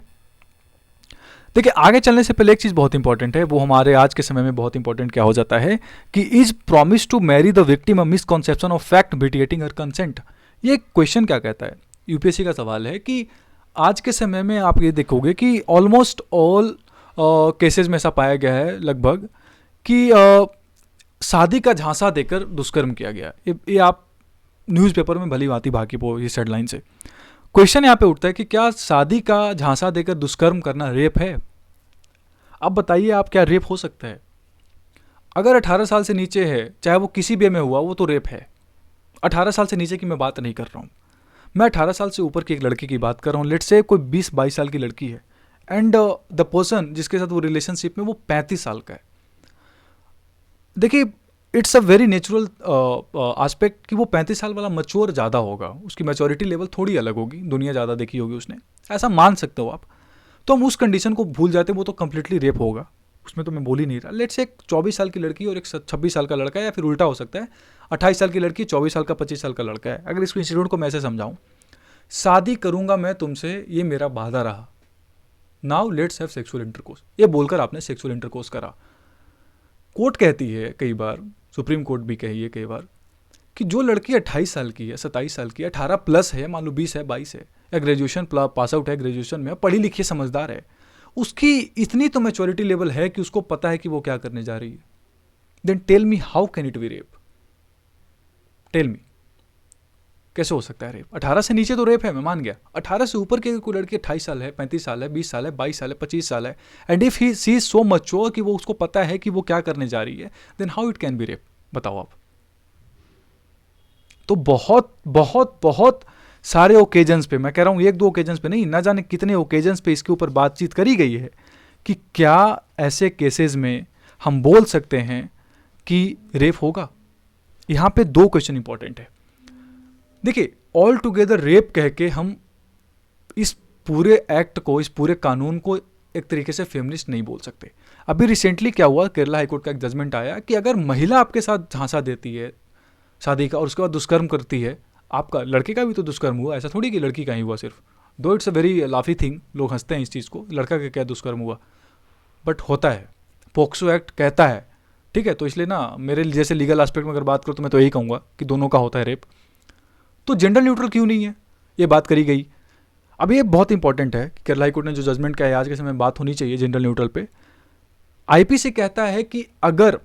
देखिए, आगे चलने से पहले एक चीज़ बहुत इंपॉर्टेंट है, वो हमारे आज के समय में बहुत इंपॉर्टेंट क्या हो जाता है कि is promise to marry the victim a misconception of fact mitigating her consent. ये क्वेश्चन क्या कहता है, यूपीएससी का सवाल है कि आज के समय में आप ये देखोगे कि ऑलमोस्ट ऑल केसेस में ऐसा पाया गया है लगभग कि शादी का झांसा देकर दुष्कर्म किया गया। ये आप न्यूज़पेपर में भली भांति भागी वो इस हेडलाइन से। क्वेश्चन यहाँ पे उठता है कि क्या शादी का झांसा देकर दुष्कर्म करना रेप है? अब बताइए आप, क्या रेप हो सकता है? अगर 18 साल से नीचे है, चाहे वो किसी भी में हुआ, वो तो रेप है। 18 साल से नीचे की मैं बात नहीं कर रहा हूँ, मैं 18 साल से ऊपर की एक लड़की की बात कर रहा हूँ। लेट्स से कोई 20-22 साल की लड़की है एंड द पर्सन जिसके साथ वो रिलेशनशिप में वो 35 साल का है। देखिए, it's a very natural aspect कि वो 35 साल वाला मैच्योर ज़्यादा होगा, उसकी मैच्योरिटी लेवल थोड़ी अलग होगी, दुनिया ज़्यादा देखी होगी उसने, ऐसा मान सकते हो आप। तो हम उस कंडीशन को भूल जाते हैं, वो तो कंप्लीटली रेप होगा, उसमें तो मैं बोल ही नहीं रहा। लेट्स से एक 24 साल की लड़की और एक 26 साल का लड़का है, या फिर उल्टा हो सकता है 28 साल की लड़की 24 साल का 25 साल का लड़का है। अगर इस इंसिडेंट को मैं ऐसे समझाऊँ, शादी करूँगा मैं तुमसे, ये मेरा वादा रहा, now let's have sexual intercourse, ये बोलकर आपने सेक्सुअल इंटरकोर्स करा। कोर्ट कहती है कई बार, सुप्रीम कोर्ट भी कही है कई बार, कि जो लड़की 28 साल की है, 27 साल की है, 18 प्लस है, मान लो 20 है, 22 है, या ग्रेजुएशन पास आउट है, ग्रेजुएशन में पढ़ी लिखी समझदार है, उसकी इतनी तो मैच्योरिटी लेवल है कि उसको पता है कि वो क्या करने जा रही है, then tell me how can it be rape? Tell me, कैसे हो सकता है रेप? 18 से नीचे तो रेप है, मैं मान गया। 18 से ऊपर की कोई लड़की 28 साल है, 35 साल है, 20 साल है, 22 साल है, 25 साल है, and if he see so mature कि वो उसको पता है कि वो क्या करने जा रही है, then how it can be rape? बताओ आप। तो बहुत बहुत बहुत सारे ओकेजन्स पे, मैं कह रहा हूँ एक दो ओकेजन्स पे नहीं, ना जाने कितने ओकेजन्स पे इसके ऊपर बातचीत करी गई है कि क्या ऐसे केसेस में हम बोल सकते हैं कि रेप होगा। यहाँ पे दो क्वेश्चन इंपॉर्टेंट है। देखिए, ऑल टुगेदर रेप कह के हम इस पूरे एक्ट को, इस पूरे कानून को एक तरीके से फेमिनिस्ट नहीं बोल सकते। अभी रिसेंटली क्या हुआ, केरला हाईकोर्ट का एक जजमेंट आया कि अगर महिला आपके साथ झांसा देती है शादी का और उसके बाद दुष्कर्म करती है, आपका लड़के का भी तो दुष्कर्म हुआ, ऐसा थोड़ी कि लड़की का ही हुआ सिर्फ, दो इट्स अ वेरी लाफी थिंग, लोग हंसते हैं इस चीज़ को, लड़का का क्या दुष्कर्म हुआ, बट होता है, पोक्सो एक्ट कहता है, ठीक है। तो इसलिए ना, मेरे जैसे लीगल एस्पेक्ट में अगर बात करूँ तो मैं तो यही कहूँगा कि दोनों का होता है रेप। तो जेंडर न्यूट्रल क्यों नहीं है, ये बात करी गई। अब ये बहुत इंपॉर्टेंट है कि केरला हाईकोर्ट ने जो जजमेंट किया है, आज के समय में बात होनी चाहिए जेंडर न्यूट्रल पे। आईपीसी कहता है कि अगर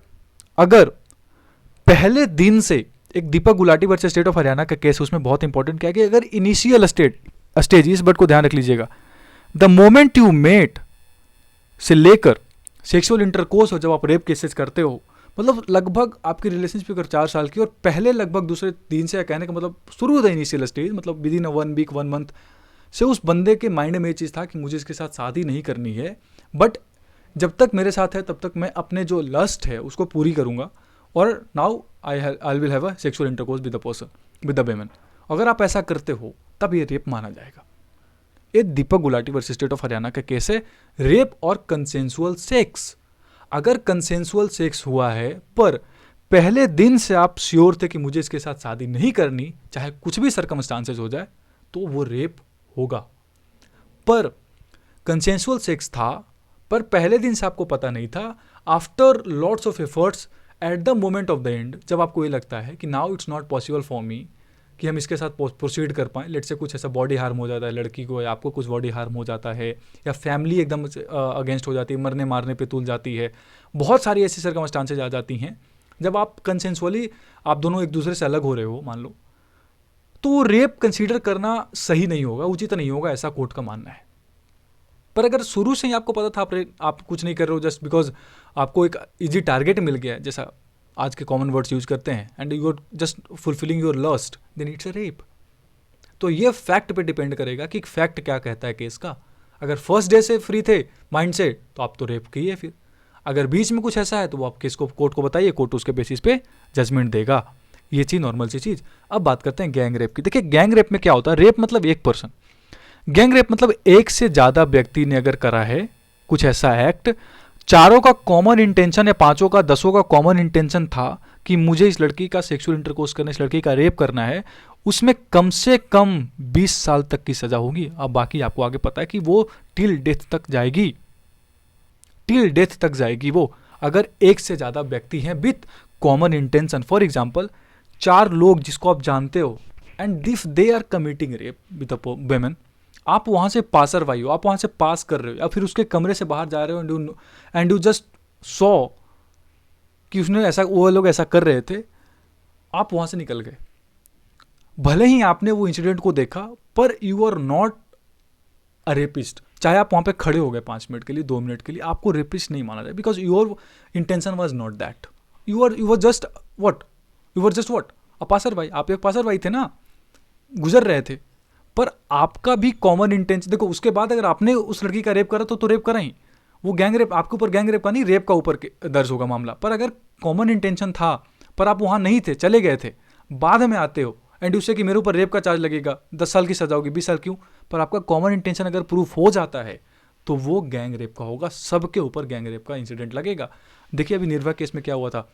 पहले दिन से, एक Deepak Gulati versus state of Haryana का केस, उसमें बहुत इंपॉर्टेंट क्या है कि अगर इनिशियल स्टेज, इस वर्ड को ध्यान रख लीजिएगा, द मोमेंट यू मेट से लेकर सेक्सुअल इंटरकोर्स हो, जब आप रेप केसेस करते हो, मतलब लगभग आपकी रिलेशनशिप अगर 4 साल की और पहले लगभग दूसरे दिन से, कहने का मतलब शुरू था इनिशियल स्टेज, मतलब विद इन 1 वीक 1 मंथ से उस बंदे के माइंड में ये चीज़ था कि मुझे इसके साथ शादी नहीं करनी है, बट जब तक मेरे साथ है तब तक मैं अपने जो लस्ट है उसको पूरी करूँगा, और now I will have a sexual intercourse with the person, with the women. अगर आप ऐसा करते हो तब ये रेप माना जाएगा। ये Deepak Gulati versus state of Haryana का केस है, रेप और कंसेंसुअल सेक्स। अगर कंसेंसुअल सेक्स हुआ है पर पहले दिन से आप श्योर थे कि मुझे इसके साथ शादी नहीं करनी, चाहे कुछ भी सर्कमस्टांसेस हो जाए, तो वो रेप होगा। पर कंसेंसुअल सेक्स था, पर पहले दिन से आपको पता नहीं था, after lots of efforts, at the moment of the end, जब आपको ये लगता है कि now it's not possible for me कि हम इसके साथ प्रोसीड कर पाएँ, लेट से कुछ ऐसा बॉडी हार्म हो जाता है लड़की को, या आपको कुछ बॉडी हार्म हो जाता है, या फैमिली एकदम अगेंस्ट हो जाती है, मरने मारने पे तुल जाती है, बहुत सारी ऐसी सर्कमस्टांसेज आ जाती हैं जब आप कंसेंसुअली, आप दोनों एक दूसरे से अलग हो रहे हो मान लो, तो रेप कंसीडर करना सही नहीं होगा, उचित नहीं होगा, ऐसा कोर्ट का मानना है। पर अगर शुरू से ही आपको पता था आप कुछ नहीं कर रहे हो जस्ट बिकॉज आपको एक इजी टारगेट मिल गया है, जैसा आज के कॉमन वर्ड्स यूज करते हैं, and you are just fulfilling your lust, then it's a rape. तो ये फैक्ट पे डिपेंड करेगा कि फैक्ट क्या कहता है केस का। अगर फर्स्ट डे से फ्री थे माइंड से, तो आप तो रेप किए। फिर अगर बीच में कुछ ऐसा है तो वो आप केस को कोर्ट को बताइए, कोर्ट उसके बेसिस पे जजमेंट देगा। ये चीज़ नॉर्मल सी चीज़। अब बात करते हैं गैंग रेप की। देखिए, गैंग रेप में क्या होता है, रेप मतलब एक पर्सन, गैंग रेप मतलब एक से ज़्यादा व्यक्ति ने अगर करा है कुछ ऐसा एक्ट, चारों का कॉमन इंटेंशन या पांचों का 10 का कॉमन इंटेंशन था कि मुझे इस लड़की का सेक्सुअल इंटरकोर्स करना, इस लड़की का रेप करना है, उसमें कम से कम 20 साल तक की सजा होगी। अब बाकी आपको आगे पता है कि वो टिल डेथ तक जाएगी, टिल डेथ तक जाएगी वो, अगर एक से ज़्यादा व्यक्ति हैं with common intention. For example, 4 लोग जिसको आप जानते हो and if they are committing rape with women, आप वहाँ से पासर वाई हो, आप वहाँ से पास कर रहे हो या फिर उसके कमरे से बाहर जा रहे हो एंड यू जस्ट सॉ कि उसने ऐसा, वो लोग ऐसा कर रहे थे, आप वहाँ से निकल गए, भले ही आपने वो इंसिडेंट को देखा, पर you are not a rapist. चाहे आप वहाँ पे खड़े हो गए 5 मिनट के लिए, 2 मिनट के लिए, आपको रेपिस्ट नहीं माना जाए, because your intention was not that. You were just what a passer भाई, आप एक पासर भाई थे ना, गुजर रहे थे, पर आपका भी कॉमन इंटेंशन देखो। उसके बाद अगर आपने उस लड़की का रेप करा तो रेप करा ही, वो गैंग रेप, आपके ऊपर गैंग रेप का नहीं, रेप का ऊपर दर्ज होगा मामला। पर अगर कॉमन इंटेंशन था पर आप वहाँ नहीं थे, चले गए थे, बाद में आते हो एंड उससे कि मेरे ऊपर रेप का चार्ज लगेगा, 10 साल की सजा होगी, 20 साल क्यों, पर आपका कॉमन इंटेंशन अगर प्रूफ हो जाता है तो वो गैंग रेप का होगा, सबके ऊपर गैंग रेप का इंसिडेंट लगेगा। देखिए अभी निर्भया केस में क्या हुआ था,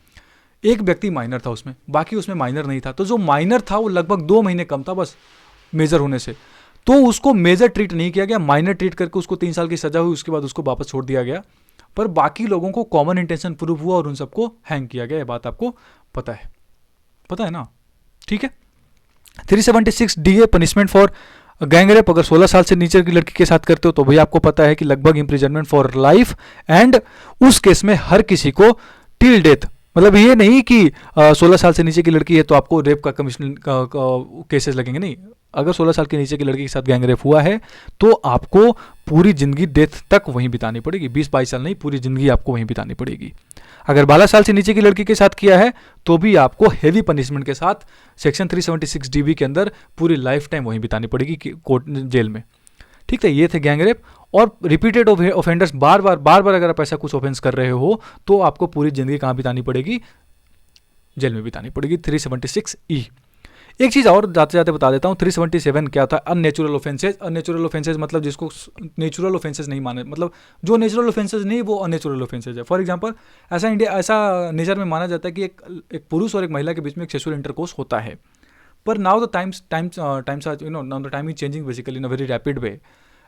एक व्यक्ति माइनर था उसमें, बाकी उसमें माइनर नहीं था, तो जो माइनर था वो लगभग 2 महीने कम था बस मेजर होने से, तो उसको मेजर ट्रीट नहीं किया गया, माइनर ट्रीट करके उसको 3 साल की सजा हुई, उसके बाद उसको वापस छोड़ दिया गया। पर बाकी लोगों को कॉमन इंटेंशन प्रूफ हुआ और उन सबको हैंग किया गया, ये बात आपको पता है ना, ठीक है। 376 DA punishment for gang rape, अगर 16 साल से नीचे की लड़की के साथ करते हो तो भाई आपको पता है कि लगभग इम्प्रिजनमेंट फॉर लाइफ, एंड उस केस में हर किसी को टिल डेथ, मतलब ये नहीं कि 16 साल से नीचे की लड़की है तो आपको रेप का कमीशन केसेस लगेंगे, नहीं। अगर 16 साल के नीचे की लड़की के साथ गैंग रेप हुआ है तो आपको पूरी जिंदगी डेथ तक वहीं बितानी पड़ेगी, 20-22 साल नहीं, पूरी जिंदगी आपको वहीं बितानी पड़ेगी। अगर 12 साल से नीचे की लड़की के साथ किया है तो भी आपको हेवी पनिशमेंट के साथ सेक्शन 376 DB के अंदर पूरी लाइफ टाइम वहीं बितानी पड़ेगी कोर्ट जेल में, ठीक है। ये थे गैंग रेप। और रिपीटेड ऑफेंडर्स, बार बार अगर आप ऐसा कुछ ऑफेंस कर रहे हो तो आपको पूरी जिंदगी कहाँ बितानी पड़ेगी, जेल में बितानी पड़ेगी, 376E। एक चीज़ और जाते जाते बता देता हूँ, 377 क्या था, अननेचुरल ऑफेंसेज। अननेचुरल ऑफेंसेज मतलब जिसको नेचुरल ऑफेंसेज नहीं माने, मतलब जो नेचुरल ऑफेंसेज नहीं वो अननेचुरल ऑफेंसेज है। फॉर एग्जांपल ऐसा नेचर में माना जाता है कि एक पुरुष और एक महिला के बीच में एक सेक्सुअल इंटरकोर्स होता है, पर now the times are now the time is changing basically in a very rapid way,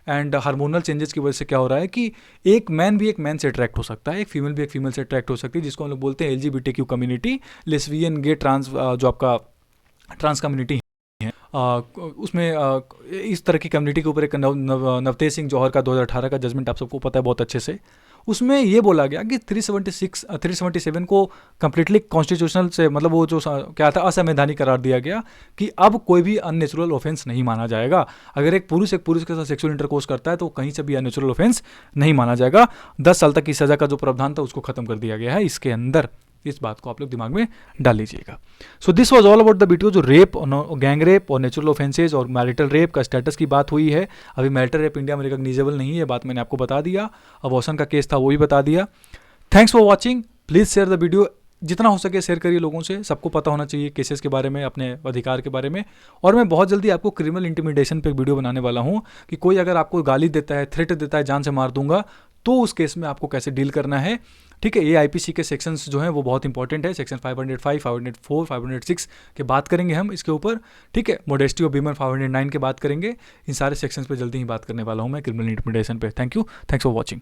and hormonal changes की वजह से क्या हो रहा है कि एक मैन भी एक मैन से अट्रैक्ट हो सकता है, एक फीमेल भी एक फीमेल से अट्रैक्ट हो सकती है, जिसको हम लोग बोलते हैं LGBTQ कम्युनिटी, लेस्बियन, गे, ट्रांस, जो आपका ट्रांस कम्युनिटी है, उसमें इस तरह की कम्युनिटी के ऊपर एक नवतेज सिंह जौहर का 2018 का जजमेंट आप सबको पता है बहुत अच्छे से। उसमें ये बोला गया कि 377 को कम्प्लीटली कॉन्स्टिट्यूशनल से, मतलब वो जो क्या था, असंवैधानिक करार दिया गया कि अब कोई भी अननेचुरल ऑफेंस नहीं माना जाएगा। अगर एक पुरुष के साथ सेक्सुअल इंटरकोर्स करता है तो कहीं से भी अननेचुरल ऑफेंस नहीं माना जाएगा। 10 साल तक की सजा का जो प्रावधान था उसको खत्म कर दिया गया है इसके अंदर। इस बात को आप लोग दिमाग में डाल लीजिएगा। So this was all about the video, जो रेप, गैंग रेप और नेचुरल ऑफेंसेज और मैरिटल रेप का स्टेटस की बात हुई है। अभी मैरिटल रेप इंडिया में रिकॉग्नाइजेबल नहीं है, ये बात मैंने आपको बता दिया। अबॉर्शन का केस था वो भी बता दिया। Thanks for watching, please share the video, जितना हो सके शेयर करिए लोगों से, सबको पता होना चाहिए केसेस के बारे में, अपने अधिकार के बारे में। और मैं बहुत जल्दी आपको क्रिमिनल इंटिमिडेशन पे एक वीडियो बनाने वाला हूँ कि कोई अगर आपको गाली देता है, थ्रेट देता है, जान से मार दूंगा, तो उस केस में आपको कैसे डील करना है, ठीक है। ये IPC के सेक्शंस जो हैं वो बहुत इंपॉर्टेंट है, सेक्शन 505, 504, 506 के बात करेंगे हम इसके ऊपर, ठीक है। मोडेस्टी ऑफ वीमेन 509 के बात करेंगे। इन सारे सेक्शंस पे जल्दी ही बात करने वाला हूँ मैं क्रिमिनल इंटिमिडेशन पे। Thank you, thanks for watching.